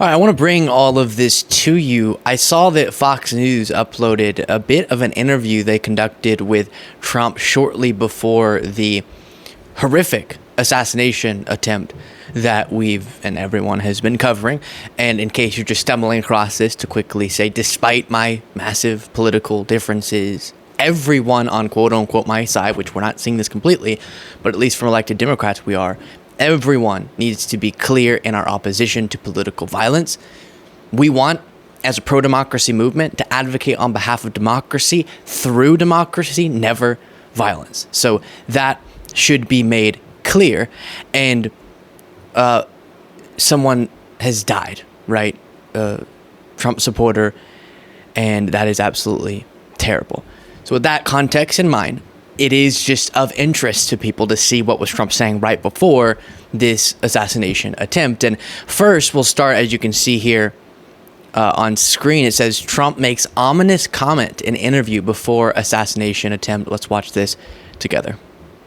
All right, I want to bring all of this to you. I saw that Fox News uploaded a bit of an interview they conducted with Trump shortly before the horrific assassination attempt that we've and everyone has been covering. And in case you're just stumbling across this, to quickly say, despite my massive political differences, everyone on quote unquote my side, which we're not seeing this completely, but at least from elected Democrats we are, everyone needs to be clear in our opposition to political violence. We want, as a pro-democracy movement, to advocate on behalf of democracy through democracy, never violence. So that should be made clear. And someone has died, right? Trump supporter, and that is absolutely terrible. So with that context in mind, it is just of interest to people to see what was Trump saying right before this assassination attempt. And first, we'll start, as you can see here on screen, it says Trump makes ominous comment in interview before assassination attempt. Let's watch this together.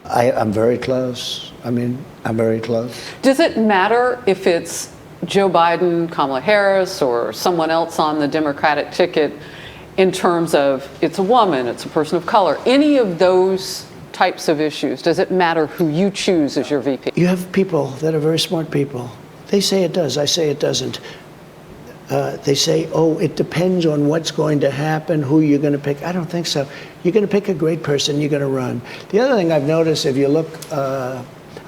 I'm very close. I'm very close. Does it matter if it's Joe Biden, Kamala Harris, or someone else on the Democratic ticket in terms of it's a woman, it's a person of color, any of those types of issues? Does it matter who you choose as your VP? You have people that are very smart people. They say it does. I say it doesn't. They say, oh, it depends on what's going to happen, who you're going to pick. I don't think so. You're going to pick a great person, you're going to run. The other thing I've noticed, if you look, I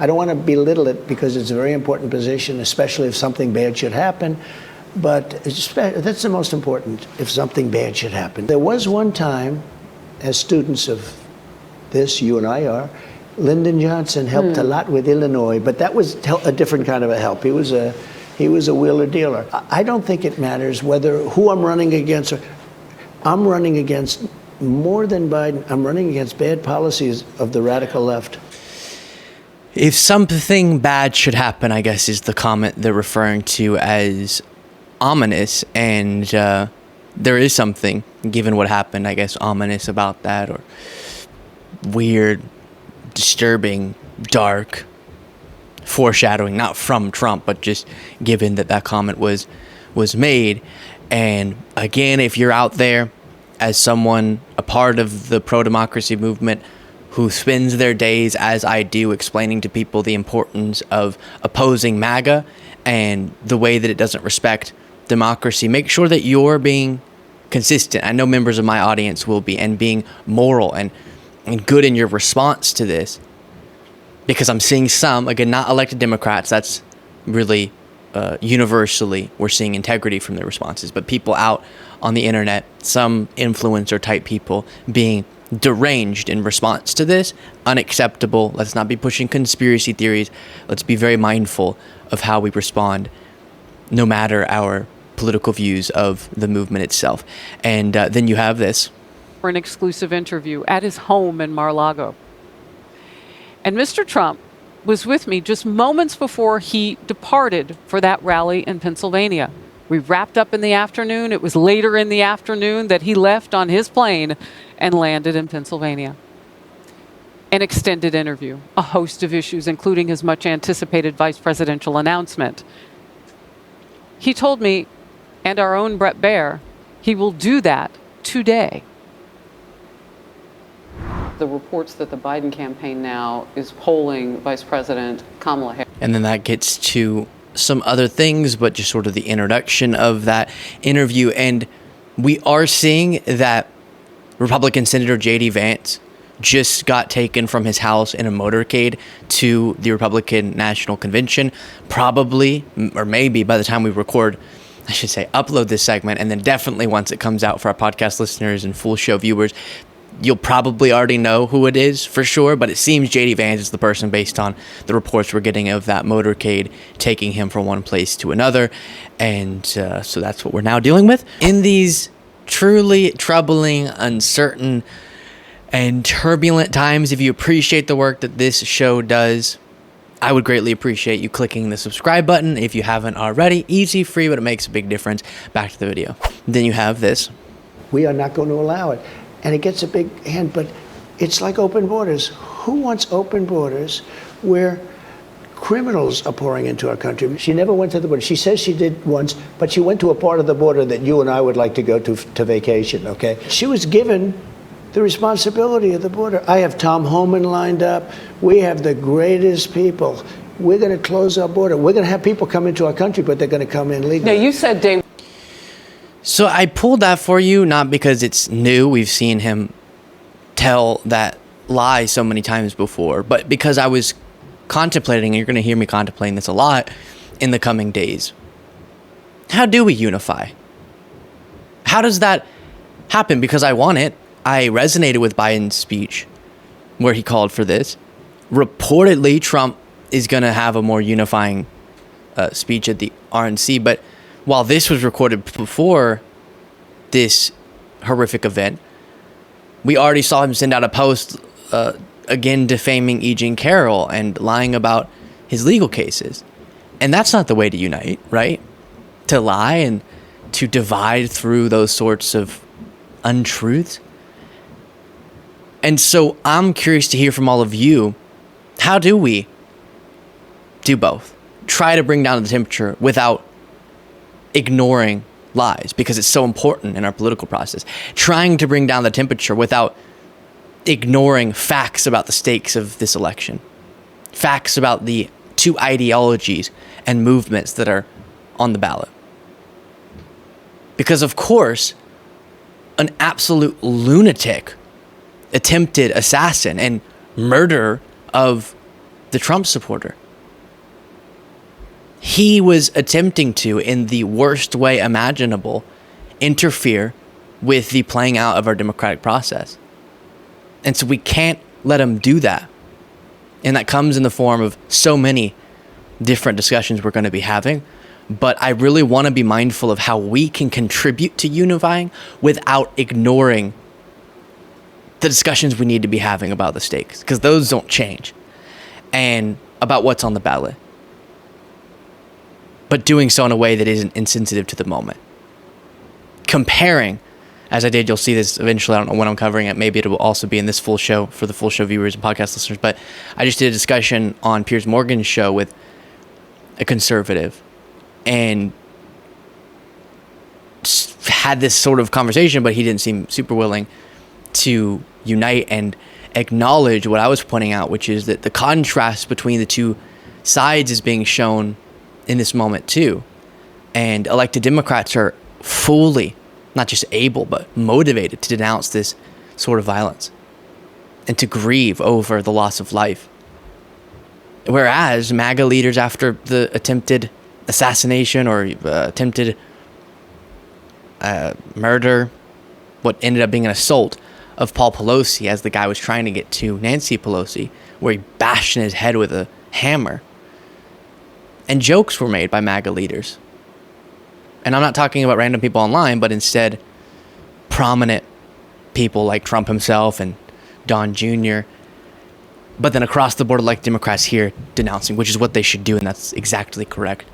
don't want to belittle it because it's a very important position, especially if something bad should happen. But that's the most important, if something bad should happen. There was one time, as students of this, you and I are, Lyndon Johnson helped a lot with Illinois, but that was a different kind of a help. He was a wheeler dealer. I don't think it matters who I'm running against. I'm running against, more than Biden, I'm running against bad policies of the radical left. If something bad should happen, I guess, is the comment they're referring to as ominous, and there is something, given what happened, I guess, ominous about that, or weird, disturbing, dark, foreshadowing, not from Trump, but just given that comment was made. And again, if you're out there as someone, a part of the pro-democracy movement, who spends their days, as I do, explaining to people the importance of opposing MAGA and the way that it doesn't respect democracy, make sure that you're being consistent. I know members of my audience will be, and being moral and good in your response to this, because I'm seeing some, again, not elected Democrats, that's really universally we're seeing integrity from their responses, but people out on the internet, some influencer type people being deranged in response to this, unacceptable. Let's not be pushing conspiracy theories. Let's be very mindful of how we respond, no matter our political views of the movement itself. And then you have this. For an exclusive interview at his home in Mar-a-Lago. And Mr. Trump was with me just moments before he departed for that rally in Pennsylvania. We wrapped up in the afternoon. It was later in the afternoon that he left on his plane and landed in Pennsylvania. An extended interview, a host of issues, including his much anticipated vice presidential announcement. He told me, and our own Bret Baier, he will do that today. The reports that the Biden campaign now is polling Vice President Kamala Harris. And then that gets to some other things, but just sort of the introduction of that interview. And we are seeing that Republican Senator J.D. Vance just got taken from his house in a motorcade to the Republican National Convention. Probably, or maybe by the time we record, I should say, upload this segment, and then definitely once it comes out for our podcast listeners and full show viewers, you'll probably already know who it is for sure, but it seems J.D. Vance is the person based on the reports we're getting of that motorcade taking him from one place to another. And so that's what we're now dealing with. In these truly troubling, uncertain, and turbulent times, if you appreciate the work that this show does, I would greatly appreciate you clicking the subscribe button if you haven't already. Easy, free, but it makes a big difference. Back to the video. Then you have this. We are not going to allow it. And it gets a big hand, but it's like open borders. Who wants open borders where criminals are pouring into our country. She never went to the border. She says she did once, but she went to a part of the border that you and I would like to go to vacation, okay? She was given the responsibility of the border. I have Tom Homan lined up. We have the greatest people. We're going to close our border. We're going to have people come into our country, but they're going to come in legally. Now, you said, Dave. So I pulled that for you, not because it's new. We've seen him tell that lie so many times before, but because I was contemplating, and you're going to hear me contemplating this a lot in the coming days. How do we unify? How does that happen? Because I want it. I resonated with Biden's speech where he called for this. Reportedly, Trump is going to have a more unifying speech at the RNC, but while this was recorded before this horrific event, we already saw him send out a post again defaming E. Jean Carroll and lying about his legal cases. And that's not the way to unite, right? To lie and to divide through those sorts of untruths. And so I'm curious to hear from all of you, how do we do both? Try to bring down the temperature without ignoring lies, because it's so important in our political process. Trying to bring down the temperature without ignoring facts about the stakes of this election. Facts about the two ideologies and movements that are on the ballot. Because, of course, an absolute lunatic, attempted assassin and murderer of the Trump supporter. He was attempting to, in the worst way imaginable, interfere with the playing out of our democratic process. And so we can't let him do that. And that comes in the form of so many different discussions we're going to be having. But I really want to be mindful of how we can contribute to unifying without ignoring the discussions we need to be having about the stakes, because those don't change, and about what's on the ballot. But doing so in a way that isn't insensitive to the moment. Comparing, as I did, you'll see this eventually. I don't know when I'm covering it. Maybe it will also be in this full show for the full show viewers and podcast listeners. But I just did a discussion on Piers Morgan's show with a conservative and had this sort of conversation, but he didn't seem super willing to unite and acknowledge what I was pointing out, which is that the contrast between the two sides is being shown in this moment too. And elected Democrats are fully, not just able, but motivated to denounce this sort of violence and to grieve over the loss of life. Whereas MAGA leaders, after the attempted assassination or attempted murder, what ended up being an assault of Paul Pelosi, as the guy was trying to get to Nancy Pelosi, where he bashed in his head with a hammer. And jokes were made by MAGA leaders. And I'm not talking about random people online, but instead prominent people like Trump himself and Don Jr., but then across the board, like Democrats here, denouncing, which is what they should do, and that's exactly correct.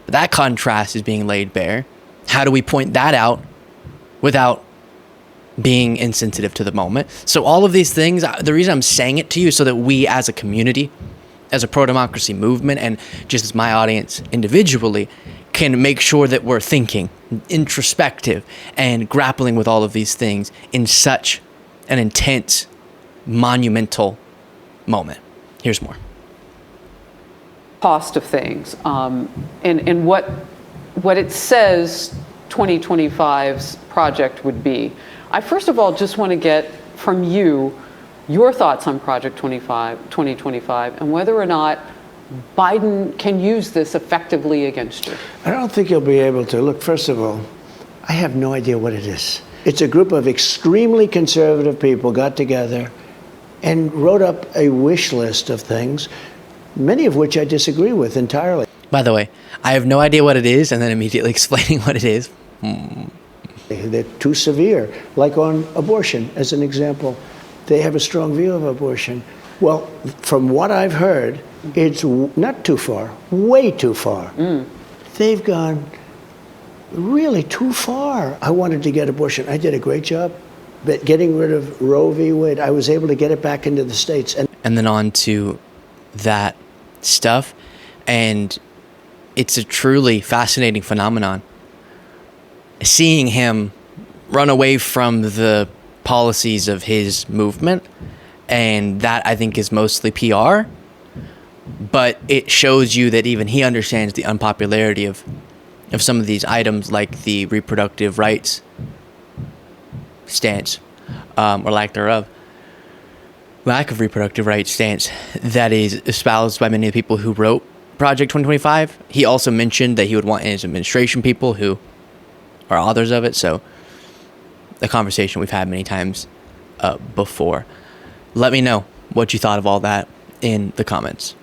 But that contrast is being laid bare. How do we point that out without being insensitive to the moment? So all of these things, the reason I'm saying it to you is so that we as a community, as a pro-democracy movement, and just as my audience individually, can make sure that we're thinking, introspective, and grappling with all of these things in such an intense, monumental moment. Here's more. Cost of things, and what it says 2025's project would be. I first of all just want to get from you your thoughts on Project 2025 and whether or not Biden can use this effectively against you. I don't think he'll be able to. Look, first of all, I have no idea what it is. It's a group of extremely conservative people got together and wrote up a wish list of things, many of which I disagree with entirely. By the way, I have no idea what it is, and then immediately explaining what it is. They're too severe, like on abortion, as an example. They have a strong view of abortion. Well, from what I've heard, it's not too far, way too far. They've gone really too far. I wanted to get abortion. I did a great job, but getting rid of Roe v. Wade, I was able to get it back into the states. And then on to that stuff, and it's a truly fascinating phenomenon. Seeing him run away from the policies of his movement, and that I think is mostly PR, but it shows you that even he understands the unpopularity of some of these items, like the reproductive rights stance, or lack thereof. Lack of reproductive rights stance that is espoused by many of the people who wrote Project 2025. He also mentioned that he would want in his administration people who are authors of it. So a conversation we've had many times before. Let me know what you thought of all that in the comments.